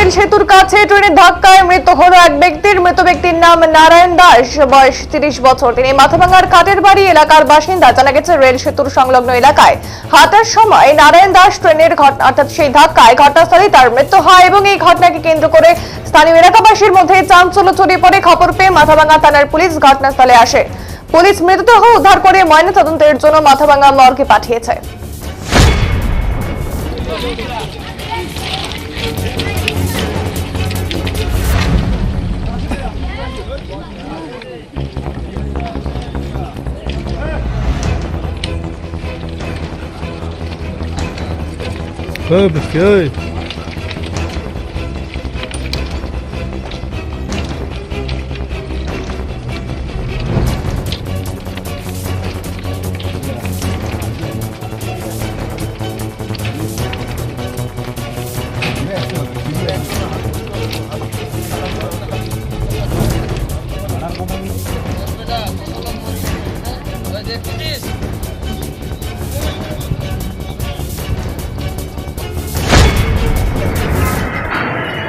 Rail সেতুর কাছে ট্রেনের ধাক্কায় মৃত্যু হলো এক ব্যক্তির। মৃত ব্যক্তির নাম নারায়ণ দাস, বয়স 30 বছর। তিনি মাথাভাঙার কাটের বাড়ি এলাকার বাসিন্দা। জানা গেছে রেল সেতুর সংলগ্ন এলাকায় হাঁটার সময় নারায়ণ দাস ট্রেনের অর্থাৎ সেই ধাক্কায় ঘটনাস্থলেই তার মৃত্যু হয় এবং এই ঘটনাকে কেন্দ্র করে স্থানীয় এলাকাবাসীর মধ্যে চাঞ্চল্য ছড়িয়ে পড়ে। খবর পেয়ে মাথাভাঙা থানার পুলিশ ঘটনাস্থলে আসে। পুলিশ মৃতদেহ উদ্ধার করে ময়নাতদন্তের জন্য মাথাভাঙা মর্গে পাঠিয়েছে। Porque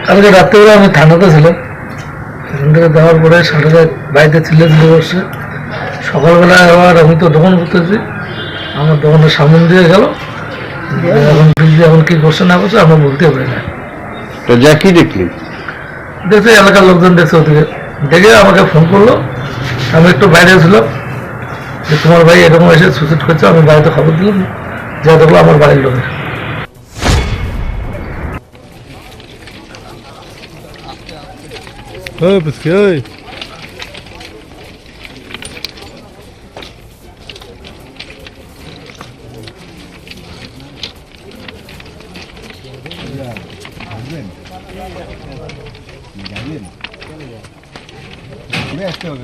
কালকে রাত্রেবেলা আমি থানাতে ছিলাম, এখান থেকে দেওয়ার পরে সারাটা বাড়িতে ছিলে বসছে। সকালবেলায় আবার আমি তো দোকান করতেছি, আমার দোকানের সামনে দিয়ে গেল। এখন কি করছে না করছে আমরা বলতে পারি না। তো যা কি দেখলি? দেখছে এলাকার লোকজন দেখছে, ওদিকে দেখে আমাকে ফোন করলো। আমি একটু বাইরে ছিলাম যে তোমার ভাই এরকম এসে সুইসাইড করছে। আমি বাড়িতে খবর দিলাম, যা দেখলো আমার বাড়ির লোকের। Porque